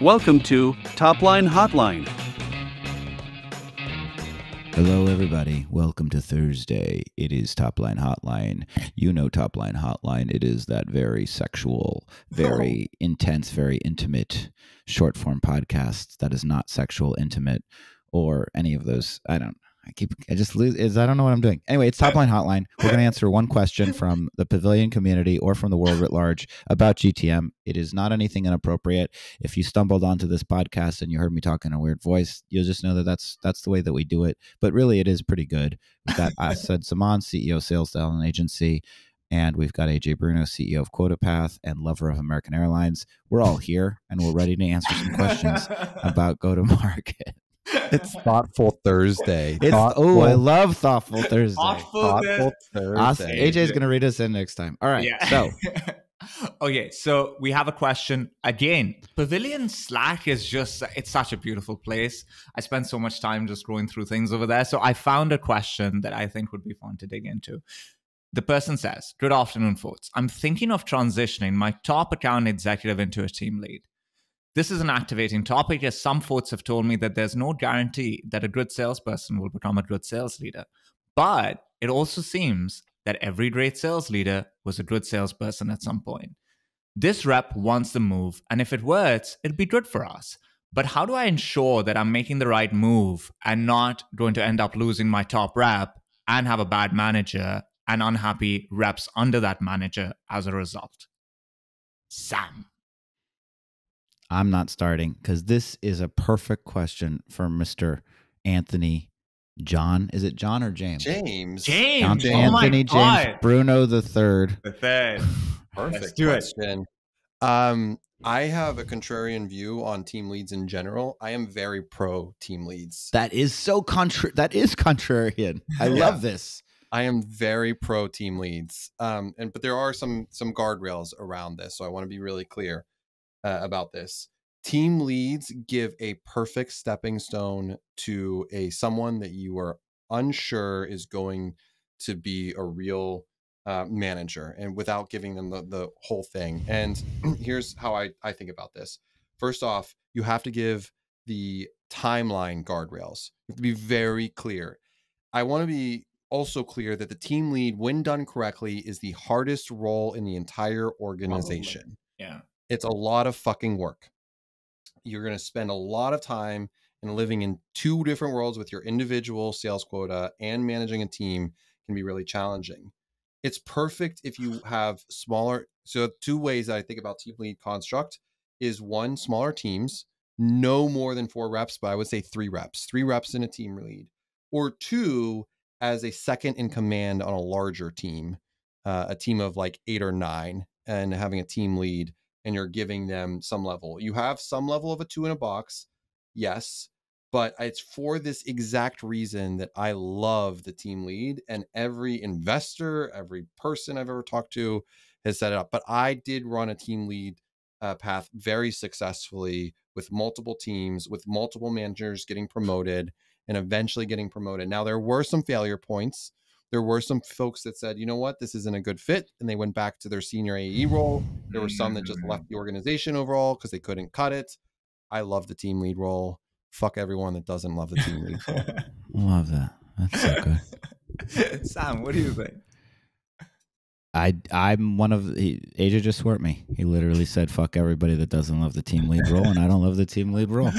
Welcome to Topline Hotline. Hello, everybody. Welcome to Thursday. It is Topline Hotline. You know Topline Hotline. It is that very sexual, very intense, very intimate short-form podcast that is not sexual, intimate, or any of those. I don't know what I'm doing. Anyway, it's Topline Hotline. We're going to answer one question from the Pavilion community or from the world at large about GTM. It is not anything inappropriate. If you stumbled onto this podcast and you heard me talk in a weird voice, you'll just know that that's the way that we do it. But really, it is pretty good. We've got Asad Zaman, CEO, Sales Talent Agency, and we've got AJ Bruno, CEO of QuotaPath and lover of American Airlines. We're all here, and we're ready to answer some questions about go-to-market. It's Thoughtful Thursday. I love Thoughtful Thursday. Thoughtful Thursday. Awesome. AJ's going to read us in next time. All right. Yeah. So, okay. So we have a question again. Pavilion Slack is it's such a beautiful place. I spend so much time just going through things over there. So I found a question that I think would be fun to dig into. The person says, "Good afternoon, folks. I'm thinking of transitioning my top account executive into a team lead. This is an activating topic, as some folks have told me that there's no guarantee that a good salesperson will become a good sales leader. But it also seems that every great sales leader was a good salesperson at some point. This rep wants the move, and if it works, it'll be good for us. But how do I ensure that I'm making the right move and not going to end up losing my top rep and have a bad manager and unhappy reps under that manager as a result?" Sam. I'm not starting because this is a perfect question for Mr. Anthony John. Is it John or James? James. Anthony James Bruno the third. The third. Perfect Let's do question. I have a contrarian view on team leads in general. I am very pro team leads. That is contrarian. I love this. I am very pro team leads. But there are some guardrails around this, so I want to be really clear about this. Team leads give a perfect stepping stone to someone that you are unsure is going to be a real manager, and without giving them the whole thing. And here's how I think about this. First off, you have to give the timeline guardrails. You have to be very clear. I want to be also clear that the team lead, when done correctly, is the hardest role in the entire organization. Yeah. It's a lot of fucking work. You're going to spend a lot of time and living in two different worlds with your individual sales quota, and managing a team can be really challenging. It's perfect if you have smaller. So two ways that I think about team lead construct is: one, smaller teams, no more than 4 reps, but I would say 3 reps in a team lead, or 2, as a second in command on a larger team, a team of like 8 or 9, and having a team lead, and you're giving them some level. You have some level of a 2 in a box, yes, but it's for this exact reason that I love the team lead, and every investor, every person I've ever talked to has set it up. But I did run a team lead path very successfully with multiple teams, with multiple managers getting promoted and eventually getting promoted. Now, there were some failure points. There were some folks that said, you know what, this isn't a good fit, and they went back to their senior AE role. There were some that just left the organization overall because they couldn't cut it. I love the team lead role. Fuck everyone that doesn't love the team lead role. Love that. That's so good. Sam, what do you think? I'm one of AJ just swore at me. He literally said, "Fuck everybody that doesn't love the team lead role," and I don't love the team lead role.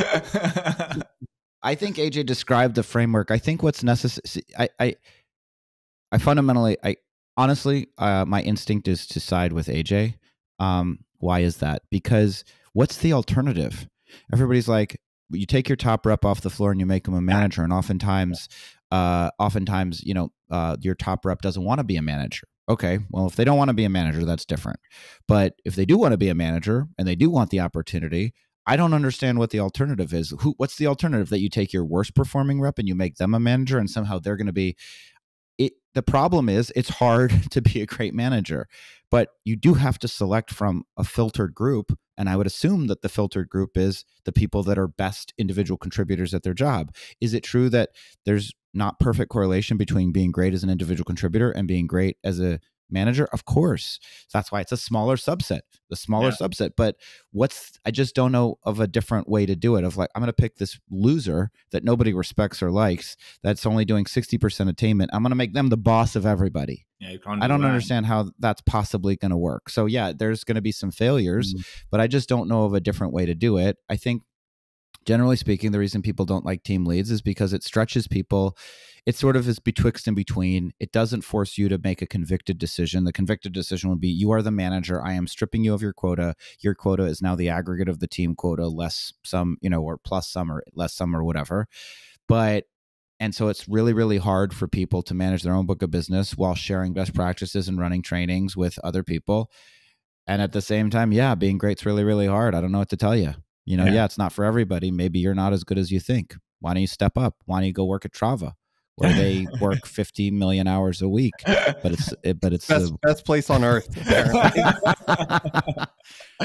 I think AJ described the framework. I think what's necessary. I fundamentally, honestly, my instinct is to side with AJ. Why is that? Because what's the alternative? Everybody's like, you take your top rep off the floor and you make him a manager, and oftentimes, your top rep doesn't want to be a manager. Okay, well, if they don't want to be a manager, that's different. But if they do want to be a manager and they do want the opportunity, I don't understand what the alternative is. What's the alternative? That you take your worst performing rep and you make them a manager, and somehow they're going to be it? The problem is it's hard to be a great manager, but you do have to select from a filtered group. And I would assume that the filtered group is the people that are best individual contributors at their job. Is it true that there's not perfect correlation between being great as an individual contributor and being great as a manager? Of course. That's why it's a smaller subset, subset. But I just don't know of a different way to do it. Of like, I'm going to pick this loser that nobody respects or likes, that's only doing 60% attainment. I'm going to make them the boss of everybody. Yeah, you can't I don't understand how that's possibly going to work. So yeah, there's going to be some failures, but I just don't know of a different way to do it. I think generally speaking, the reason people don't like team leads is because it stretches people. It sort of is betwixt and between. It doesn't force you to make a convicted decision. The convicted decision would be, you are the manager. I am stripping you of your quota. Your quota is now the aggregate of the team quota, less some, or plus some or less some or whatever. And so it's really, really hard for people to manage their own book of business while sharing best practices and running trainings with other people. And at the same time, yeah, being great's really, really hard. I don't know what to tell you. Yeah, it's not for everybody. Maybe you're not as good as you think. Why don't you step up? Why don't you go work at Trava, where they work 50 million hours a week? But it's best place on earth.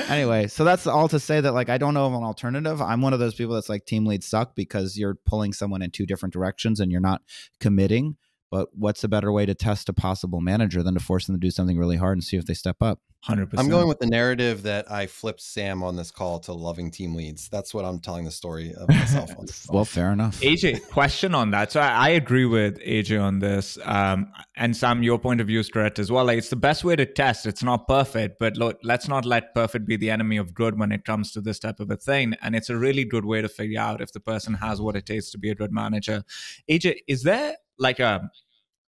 Anyway, so that's all to say that, like, I don't know of an alternative. I'm one of those people that's like, team leads suck because you're pulling someone in two different directions and you're not committing. But what's a better way to test a possible manager than to force them to do something really hard and see if they step up? 100%. I'm going with the narrative that I flipped Sam on this call to loving team leads. That's what I'm telling the story of myself on this call. Well, fair enough. AJ, question on that. So I agree with AJ on this. And Sam, your point of view is correct as well. Like, it's the best way to test. It's not perfect, but look, let's not let perfect be the enemy of good when it comes to this type of a thing. And it's a really good way to figure out if the person has what it takes to be a good manager. AJ, is there like a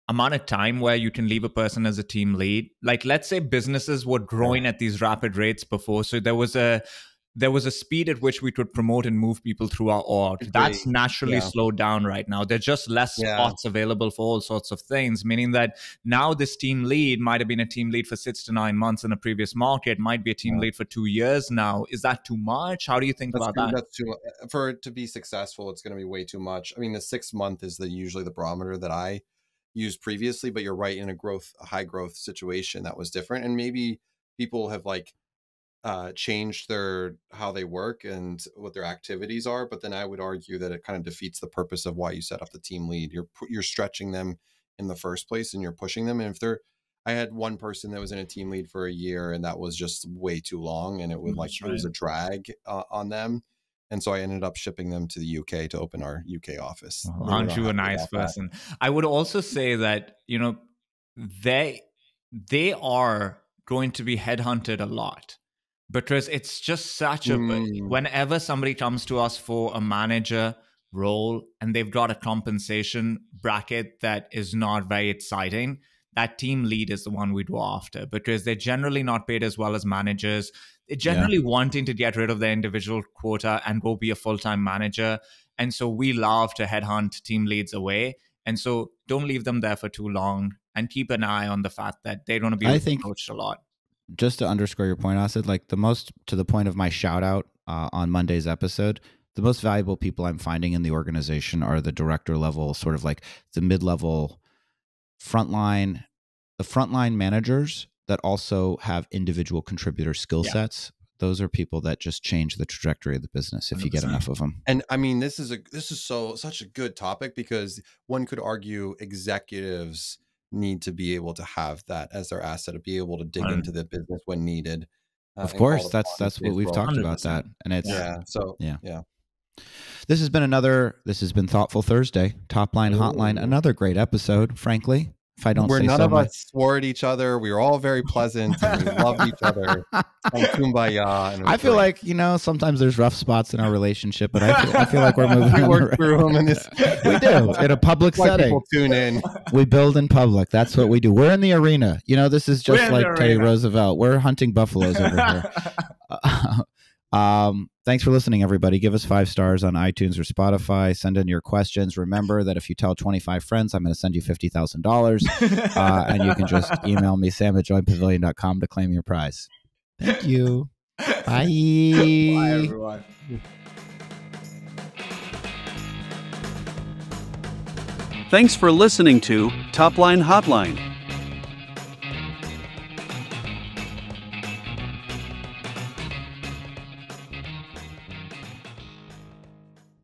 amount of time where you can leave a person as a team lead? Like, let's say businesses were growing at these rapid rates before, so there was a speed at which we could promote and move people through our org. That's naturally slowed down right now. There's just less spots available for all sorts of things, meaning that now this team lead might have been a team lead for 6 to 9 months in a previous market, might be a team lead for 2 years now. Is that too much? How do you think about that? That's too, for it to be successful, it's going to be way too much. I mean, the 6 month is usually the barometer that I used previously, but you're right, in a high growth situation that was different. And maybe people have changed how they work and what their activities are. But then I would argue that it kind of defeats the purpose of why you set up the team lead. You're stretching them in the first place and you're pushing them. And I had one person that was in a team lead for a year and that was just way too long. And it would it was a drag on them. And so I ended up shipping them to the UK to open our UK office. Well, aren't you a nice person? I would also say that, they are going to be headhunted a lot, because it's just such whenever somebody comes to us for a manager role and they've got a compensation bracket that is not very exciting, that team lead is the one we go after, because they're generally not paid as well as managers. They're generally wanting to get rid of their individual quota and go be a full-time manager. And so we love to headhunt team leads away. And so don't leave them there for too long and keep an eye on the fact that they're going to be approached a lot. Just to underscore your point, Asid, like to the point of my shout out on Monday's episode, the most valuable people I'm finding in the organization are the director level, sort of like the mid-level frontline managers that also have individual contributor skill sets. Those are people that just change the trajectory of the business if 100%. You get enough of them. And I mean, this is such a good topic, because one could argue executives need to be able to have that as their asset, to be able to dig into the business when needed. Of course, that's what we've talked 100%. About that. And it's This has been Thoughtful Thursday, Topline Hotline, another great episode, frankly. If I don't say none of us swore at each other. We were all very pleasant and we loved each other. Kumbaya. And I feel like, sometimes there's rough spots in our relationship, but I feel like we're moving. We work through them in this. We do, in a public setting. People tune in. We build in public. That's what we do. We're in the arena. This is just like Teddy Roosevelt. We're hunting buffaloes over here. Thanks for listening, everybody. Give us 5 stars on iTunes or Spotify. Send in your questions. Remember that if you tell 25 friends, I'm going to send you $50,000. And you can just email me, sam@joinpavilion.com, to claim your prize. Thank you. Bye. Bye, everyone. Thanks for listening to Topline Hotline.